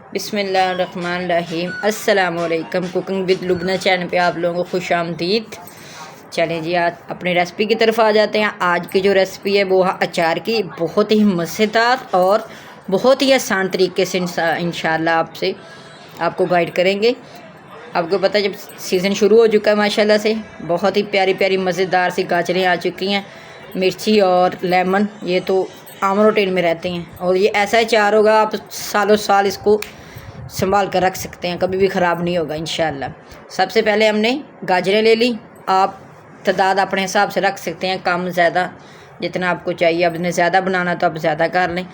बिस्मिल्लाहिर्रहमानिर्रहीम। अस्सलाम वालेकुम। कुकिंग विद लुबना चैनल पे आप लोगों को खुश आमदीद। चलें जी, आज अपनी रेसिपी की तरफ आ जाते हैं। आज की जो रेसिपी है वो है अचार की। बहुत ही मज़ेदार और बहुत ही आसान तरीके से इंशाल्लाह आपको गाइड करेंगे। आपको पता है जब सीज़न शुरू हो चुका है माशाल्लाह से बहुत ही प्यारी प्यारी मज़ेदार सी गाजरें आ चुकी हैं। मिर्ची और लेमन ये तो आम रूटीन में रहते हैं और ये ऐसा अचार होगा आप सालों साल इसको संभाल कर रख सकते हैं, कभी भी ख़राब नहीं होगा इंशाल्लाह। सबसे पहले हमने गाजरें ले ली। आप तादाद अपने हिसाब से रख सकते हैं, कम ज़्यादा जितना आपको चाहिए। आपने ज़्यादा बनाना तो आप ज़्यादा कर लें।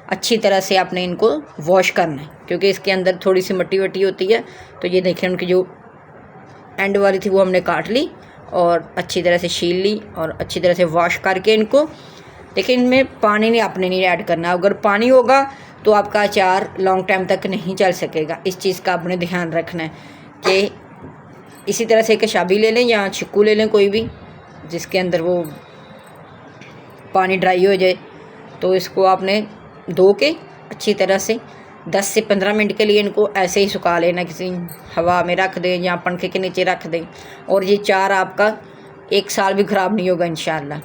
अच्छी तरह से आपने इनको वॉश करना है क्योंकि इसके अंदर थोड़ी सी मिट्टी वट्टी होती है। तो ये देखें उनकी जो एंड वाली थी वो हमने काट ली और अच्छी तरह से छील ली और अच्छी तरह से वॉश करके इनको देखिए। इनमें पानी नहीं आपने नहीं ऐड करना। अगर पानी होगा तो आपका अचार लॉन्ग टाइम तक नहीं चल सकेगा। इस चीज़ का आपने ध्यान रखना है कि इसी तरह से एक कशाबी ले लें या छिक्कू ले लें कोई भी जिसके अंदर वो पानी ड्राई हो जाए। तो इसको आपने धो के अच्छी तरह से 10 से 15 मिनट के लिए इनको ऐसे ही सुखा लेना। किसी हवा में रख दें या पंखे के नीचे रख दें और ये अचार आपका 1 साल भी ख़राब नहीं होगा इंशाल्लाह।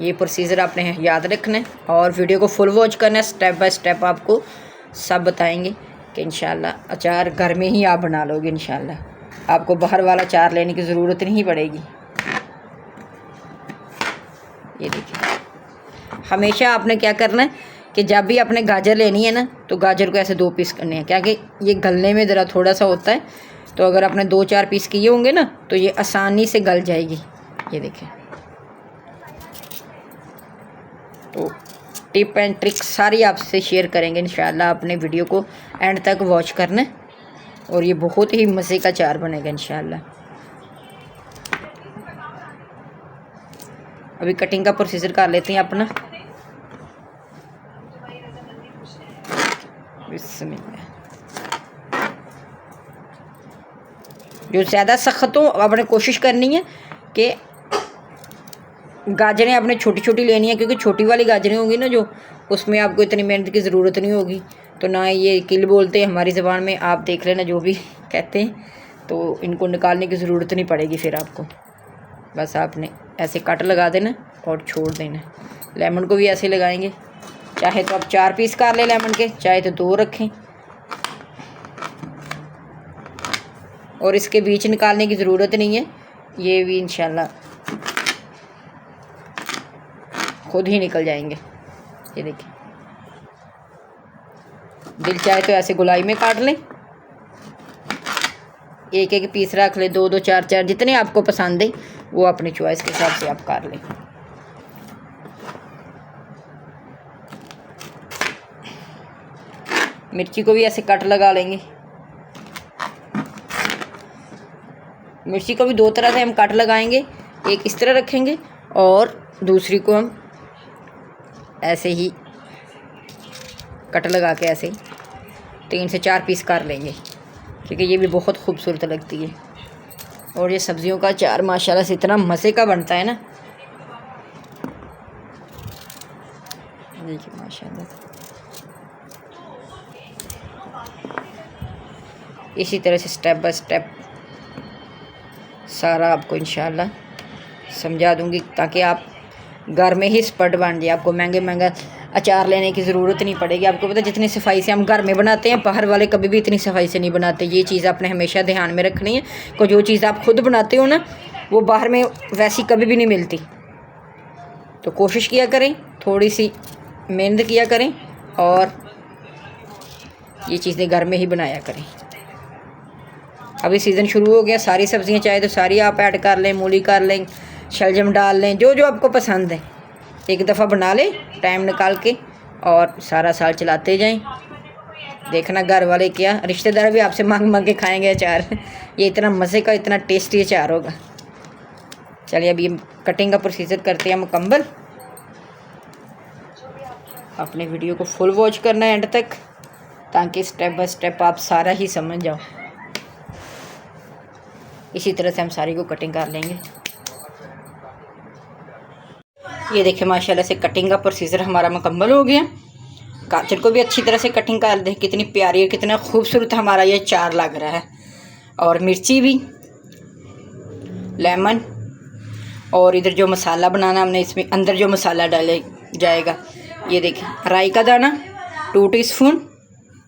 ये प्रोसीजर आपने याद रखना है और वीडियो को फुल वॉच करना है। स्टेप बाय स्टेप आपको सब बताएंगे कि इंशाल्लाह अचार घर में ही आप बना लोगे इंशाल्लाह। आपको बाहर वाला अचार लेने की ज़रूरत नहीं पड़ेगी। ये देखिए, हमेशा आपने क्या करना है कि जब भी आपने गाजर लेनी है ना तो गाजर को ऐसे 2 पीस करने हैं, क्या कि ये गलने में ज़रा थोड़ा सा होता है। तो अगर आपने 2-4 पीस किए होंगे ना तो ये आसानी से गल जाएगी। ये देखें, तो टिप एंड ट्रिक सारी आपसे शेयर करेंगे इंशाल्लाह। आपने वीडियो को एंड तक वॉच करना है और ये बहुत ही मज़े का अचार बनेगा इंशाल्लाह। अभी कटिंग का प्रोसीजर कर लेते हैं अपना। बिस्मिल्लाह। जो ज़्यादा सख्त हो आपने कोशिश करनी है कि गाजरें आपने छोटी छोटी लेनी है क्योंकि छोटी वाली गाजरें होंगी ना जो उसमें आपको इतनी मेहनत की ज़रूरत नहीं होगी। तो ना ये किल बोलते हैं हमारी ज़बान में, आप देख लेना जो भी कहते हैं। तो इनको निकालने की ज़रूरत नहीं पड़ेगी फिर आपको। बस आपने ऐसे कट लगा देना और छोड़ देना। लेमन को भी ऐसे लगाएंगे, चाहे तो आप 4 पीस कर लें लेमन के, चाहे तो 2 रखें। और इसके बीच निकालने की ज़रूरत नहीं है, ये भी इंशाल्लाह खुद ही निकल जाएंगे। ये देखिए, दिल चाहे तो ऐसे गोलाई में काट लें, एक एक पीस रख लें, 2-2 4-4 जितने आपको पसंद है वो अपनी चॉइस के हिसाब से आप कर लें। मिर्ची को भी ऐसे कट लगा लेंगे। मिर्ची को भी 2 तरह से हम कट लगाएंगे, एक इस तरह रखेंगे और दूसरी को हम ऐसे ही कट लगा के ऐसे 3 से 4 पीस कर लेंगे क्योंकि ये भी बहुत खूबसूरत लगती है। और ये सब्जियों का अचार माशाल्लाह से इतना मज़े का बनता है ना, देखिए माशाल्लाह। इसी तरह से स्टेप बाय स्टेप सारा आपको इंशाल्लाह समझा दूंगी ताकि आप घर में ही एक्सपर्ट बन जाए। आपको महंगा अचार लेने की ज़रूरत नहीं पड़ेगी। आपको पता है जितनी सफाई से हम घर में बनाते हैं बाहर वाले कभी भी इतनी सफाई से नहीं बनाते। ये चीज़ आपने हमेशा ध्यान में रखनी है कि जो चीज़ आप खुद बनाते हो ना वो बाहर में वैसी कभी भी नहीं मिलती। तो कोशिश किया करें, थोड़ी सी मेहनत किया करें और ये चीज़ें घर में ही बनाया करें। अभी सीज़न शुरू हो गया, सारी सब्ज़ियाँ चाहे तो सारी आप ऐड कर लें, मूली कर लें, शलजम डाल लें, जो जो आपको पसंद है। एक दफ़ा बना लें टाइम निकाल के और सारा साल चलाते जाएं। देखना घर वाले क्या रिश्तेदार भी आपसे मांग मांग के खाएंगे अचार। ये इतना मज़े का इतना टेस्टी अचार होगा। चलिए अभी कटिंग का प्रोसीजर करते हैं मुकम्मल। अपने वीडियो को फुल वॉच करना है एंड तक ताकि स्टेप बाय स्टेप आप सारा ही समझ जाओ। इसी तरह से हम सारी को कटिंग कर लेंगे। ये देखिए माशाल्लाह से कटिंग का प्रोसीजर हमारा मुकम्मल हो गया। गाजर को भी अच्छी तरह से कटिंग कर दें। कितनी प्यारी और कितना खूबसूरत हमारा ये अचार लग रहा है। और मिर्ची भी, लेमन, और इधर जो मसाला बनाना हमने, इसमें अंदर जो मसाला डाले जाएगा, ये देखिए राई का दाना 2 टीस्पून,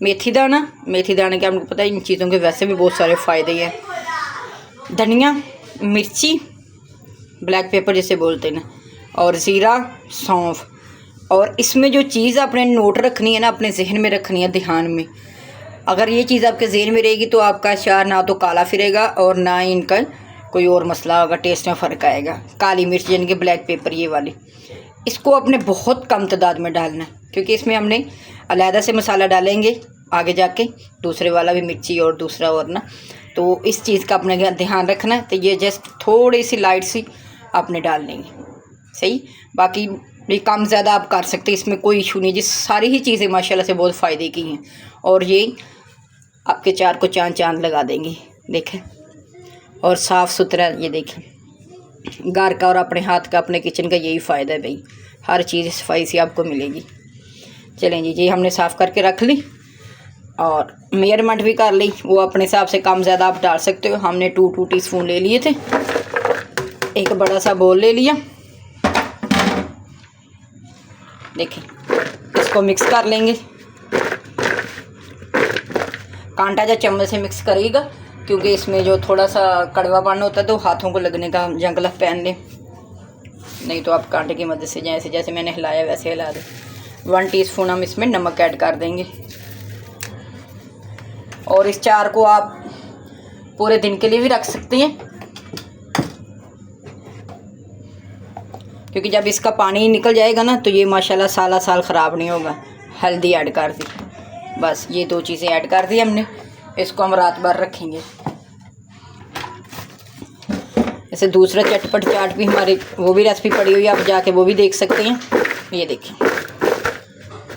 मेथी दाना के आपको पता है इन चीज़ों के वैसे भी बहुत सारे फ़ायदे हैं। धनिया, मिर्ची, ब्लैक पेपर जिसे बोलते हैं ना, और ज़ीरा, सौंफ। और इसमें जो चीज़ आपने नोट रखनी है ना, अपने जहन में रखनी है, ध्यान में, अगर ये चीज़ आपके जहन में रहेगी तो आपका अचार ना तो काला फिरेगा और ना ही इनका कोई और मसला होगा, टेस्ट में फ़र्क आएगा। काली मिर्च यानी कि ब्लैक पेपर ये वाली, इसको अपने बहुत कम तादाद में डालना है, क्योंकि इसमें हमने अलहदा से मसाला डालेंगे आगे जाके, दूसरे वाला भी मिर्ची और दूसरा और ना, तो इस चीज़ का अपने ध्यान रखना है। तो ये जस्ट थोड़ी सी लाइट सी आपने डाल लेंगे, सही। बाकी ये कम ज़्यादा आप कर सकते हैं, इसमें कोई इशू नहीं जी। सारी ही चीज़ें माशाल्लाह से बहुत फ़ायदे की हैं और ये आपके अचार को चांद चांद लगा देंगी। देखें, और साफ़ सुथरा, ये देखें घर का और अपने हाथ का, अपने किचन का यही फ़ायदा है भाई, हर चीज़ सफाई से आपको मिलेगी। चलें जी, ये हमने साफ़ करके रख ली और मेजरमेंट भी कर ली, वो अपने हिसाब से कम ज़्यादा आप डाल सकते हो। हमने 2 टीस्पून ले लिए थे। एक बड़ा सा बोल ले लिया, देखें इसको मिक्स कर लेंगे। कांटा या चम्मच से मिक्स करिएगा, क्योंकि इसमें जो थोड़ा सा कड़वापन होता है तो हाथों को लगने का जंगला पहन लें, नहीं तो आप कांटे की मदद से जैसे मैंने हिलाया वैसे हिला दें। 1 टीस्पून हम इसमें नमक ऐड कर देंगे। और इस अचार को आप पूरे दिन के लिए भी रख सकते हैं, क्योंकि जब इसका पानी निकल जाएगा ना तो ये माशाल्लाह साला साल ख़राब नहीं होगा। हल्दी ऐड कर दी, बस ये 2 चीज़ें ऐड कर दी हमने। इसको हम रात भर रखेंगे। ऐसे दूसरा चटपट चाट भी हमारी वो भी रेसिपी पड़ी हुई है, आप जाके वो भी देख सकते हैं। ये देखिए,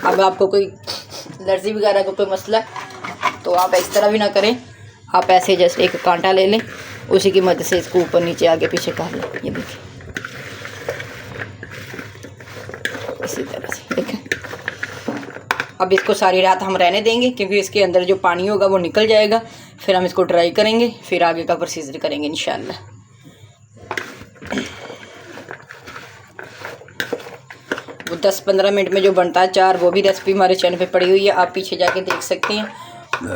अब आपको कोई एलर्जी वगैरह का कोई मसला तो आप इस तरह भी ना करें, आप ऐसे जस्ट एक कांटा ले लें, उसी की मदद से इसको ऊपर नीचे आगे पीछे कर लें। ये देखिए इसी तरह से, देखें। अब इसको सारी रात हम रहने देंगे, क्योंकि इसके अंदर जो पानी होगा वो निकल जाएगा। फिर हम इसको ड्राई करेंगे, फिर आगे का प्रोसीजर करेंगे इंशाल्लाह। वो 10-15 मिनट में जो बनता है अचार, वो भी रेसिपी हमारे चैनल पे पड़ी हुई है, आप पीछे जाके देख सकते हैं।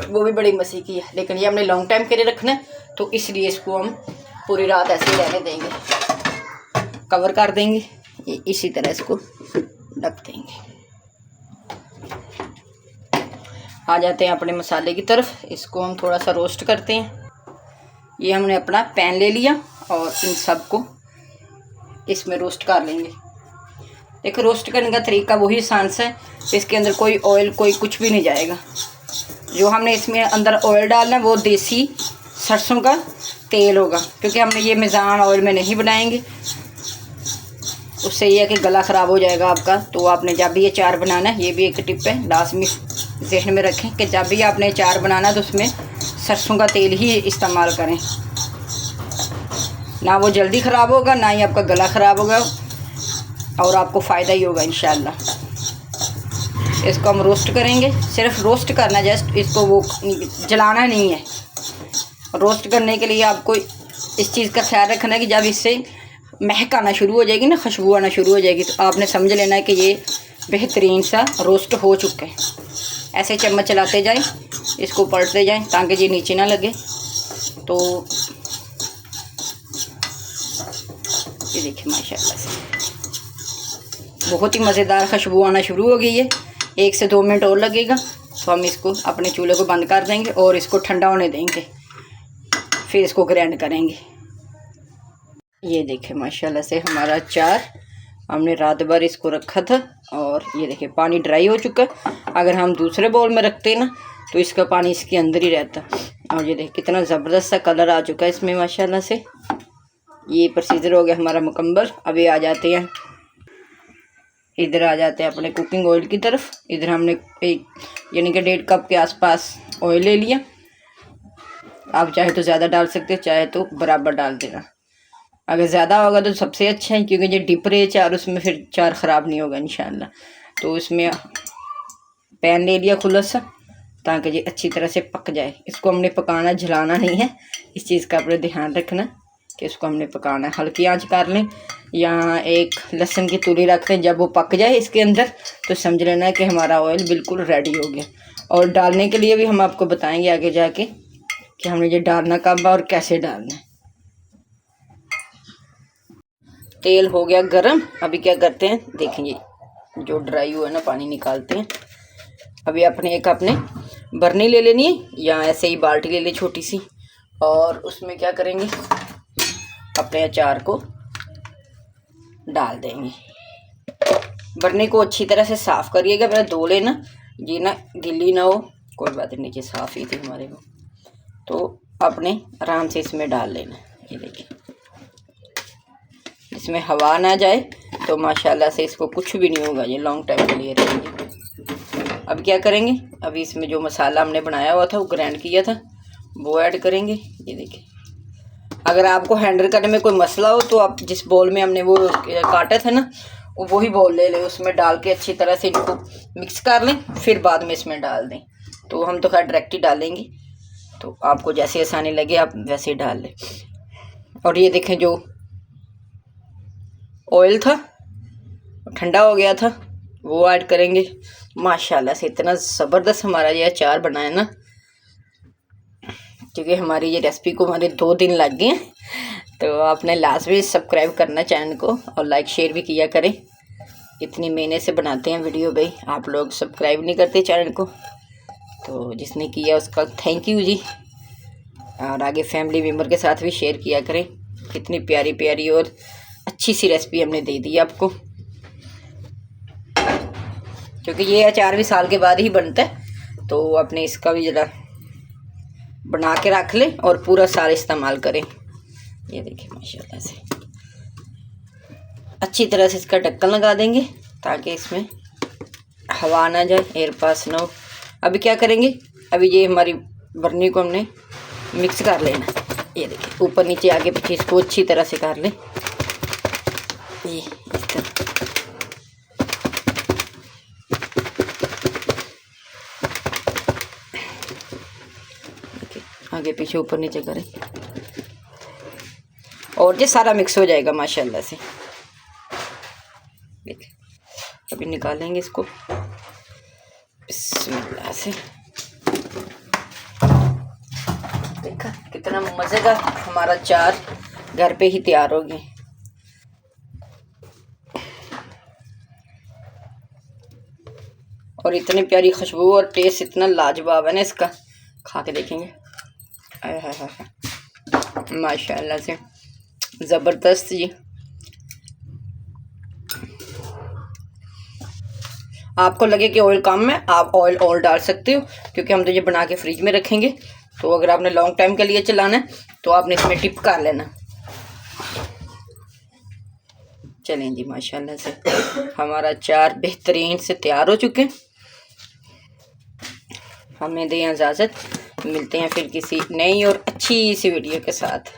वो भी बड़ी मज़े की है, लेकिन ये हमने लॉन्ग टाइम के लिए रखना है, तो इसलिए इसको हम पूरी रात ऐसे ही रहने देंगे। कवर कर देंगे, ये इसी तरह इसको ढक देंगे। आ जाते हैं अपने मसाले की तरफ। इसको हम थोड़ा सा रोस्ट करते हैं। ये हमने अपना पैन ले लिया और इन सब को इसमें रोस्ट कर लेंगे। देखो, रोस्ट करने का तरीका वही आसान सा है, इसके अंदर कोई ऑयल कोई कुछ भी नहीं जाएगा। जो हमने इसमें अंदर ऑयल डालना है वो देसी सरसों का तेल होगा, क्योंकि हमने ये मेज़ान ऑयल में नहीं बनाएंगे, उससे ये है कि गला ख़राब हो जाएगा आपका। तो आपने जब भी ये अचार बनाना है, ये भी एक टिप है, लाजमी ज़हन में रखें कि जब भी आपने अचार बनाना तो उसमें सरसों का तेल ही इस्तेमाल करें, ना वो जल्दी ख़राब होगा ना ही आपका गला ख़राब होगा, और आपको फ़ायदा ही होगा इंशाल्लाह। इसको हम रोस्ट करेंगे, सिर्फ रोस्ट करना, जस्ट इसको वो जलाना नहीं है। रोस्ट करने के लिए आपको इस चीज़ का ख्याल रखना है कि जब इससे महक आना शुरू हो जाएगी ना, खुशबू आना शुरू हो जाएगी, तो आपने समझ लेना है कि ये बेहतरीन सा रोस्ट हो चुका है। ऐसे चम्मच चलाते जाएं, इसको पलटते जाएं ताकि ये नीचे ना लगे। तो ये देखिए माशाल्लाह से बहुत ही मज़ेदार खुशबू आना शुरू हो गई है। 1 से 2 मिनट और लगेगा, तो हम इसको अपने चूल्हे को बंद कर देंगे और इसको ठंडा होने देंगे, फिर इसको ग्राइंड करेंगे। ये देखें माशाल्लाह से हमारा अचार, हमने रात भर इसको रखा था और ये देखिए पानी ड्राई हो चुका है। अगर हम दूसरे बाउल में रखते ना तो इसका पानी इसके अंदर ही रहता। और ये देखिए कितना ज़बरदस्त सा कलर आ चुका है इसमें माशाल्लाह से। ये प्रोसीजर हो गया हमारा मुकम्मल। अभी आ जाते हैं इधर, आ जाते हैं अपने कुकिंग ऑयल की तरफ। इधर हमने यानी कि 1.5 कप के आसपास ऑयल ले लिया। आप चाहे तो ज़्यादा डाल सकते हो, चाहे तो बराबर डाल देना। अगर ज़्यादा होगा तो सबसे अच्छा है, क्योंकि जो डिप रहे चार उसमें फिर चार ख़राब नहीं होगा इंशाल्लाह। तो इसमें पैन ले लिया खुला सा, ताकि ये अच्छी तरह से पक जाए। इसको हमने पकाना, जलाना नहीं है, इस चीज़ का अपने ध्यान रखना कि इसको हमने पकाना है। हल्की आंच कर लें। यहाँ एक लहसुन की तुरी रखते हैं, जब वो पक जाए इसके अंदर तो समझ लेना है कि हमारा ऑयल बिल्कुल रेडी हो गया। और डालने के लिए भी हम आपको बताएंगे आगे जाके कि हमने ये डालना कब है और कैसे डालना है। तेल हो गया गरम। अभी क्या करते हैं, देखेंगे जो ड्राई हुआ है ना, पानी निकालते हैं। अभी अपने बर्नी ले लेनी है, या ऐसे ही बाल्टी ले ले छोटी सी, और उसमें क्या करेंगे, अपने अचार को डाल देंगे। बर्नी को अच्छी तरह से साफ़ करिएगा, पहले धो लेना, ये ना गिल्ली ना हो। कोई बात नहीं, नीचे साफ़ ही थी हमारे को, तो अपने आराम से इसमें डाल लेना। ये देखिए, इसमें हवा ना जाए तो माशाल्लाह से इसको कुछ भी नहीं होगा, ये लॉन्ग टाइम के लिए रहेंगे। अब क्या करेंगे, अभी इसमें जो मसाला हमने बनाया हुआ था, वो ग्राइंड किया था, वो ऐड करेंगे। ये देखिए, अगर आपको हैंडल करने में कोई मसला हो तो आप जिस बॉल में हमने वो काटा था ना, वो वही बॉल ले लें, उसमें डाल के अच्छी तरह से इनको मिक्स कर लें, फिर बाद में इसमें डाल दें। तो हम तो खैर डायरेक्ट ही डालेंगे, तो आपको जैसे आसानी लगे आप वैसे ही डाल लें। और ये देखें, जो ऑयल था ठंडा हो गया था, वो ऐड करेंगे। माशाल्लाह से इतना ज़बरदस्त हमारा ये अचार बना है ना, क्योंकि हमारी ये रेसिपी को हमारे 2 दिन लग गए हैं। तो आपने लास्ट में सब्सक्राइब करना चैनल को, और लाइक शेयर भी किया करें। इतनी मेहनत से बनाते हैं वीडियो भाई, आप लोग सब्सक्राइब नहीं करते चैनल को, तो जिसने किया उसका थैंक यू जी। और आगे फैमिली मेम्बर के साथ भी शेयर किया करें। कितनी प्यारी प्यारी और अच्छी सी रेसिपी हमने दे दी आपको, क्योंकि ये अचार भी साल के बाद ही बनता है, तो अपने इसका भी ज़रा बना के रख लें और पूरा साल इस्तेमाल करें। ये देखिए माशाल्लाह से अच्छी तरह से इसका ढक्कन लगा देंगे, ताकि इसमें हवा ना जाए, एयर पास ना हो। अभी क्या करेंगे, अभी ये हमारी बर्नी को हमने मिक्स कर लेना। ये देखिए, ऊपर नीचे आगे पीछे इसको अच्छी तरह से कर लें। ये इस तरह आगे पीछे ऊपर नीचे करें, और ये सारा मिक्स हो जाएगा माशाल्लाह से। देखिए, अभी निकालेंगे इसको बिस्मिल्लाह से। देखा कितना मज़े का हमारा अचार घर पे ही तैयार हो गया। और इतनी प्यारी खुशबू और टेस्ट इतना लाजवाब है ना इसका, खा के देखेंगे। माशाल्लाह से ज़बरदस्त जी। आपको लगे कि ऑयल कम है, आप ऑयल और डाल सकते हो, क्योंकि हम तो ये बना के फ्रिज में रखेंगे। तो अगर आपने लॉन्ग टाइम के लिए चलाना है तो आपने इसमें टिप कर लेना। चलें जी, माशाल्लाह से हमारा अचार बेहतरीन से तैयार हो चुके हैं। हमें दें इजाज़त, मिलते हैं फिर किसी नई और अच्छी सी वीडियो के साथ।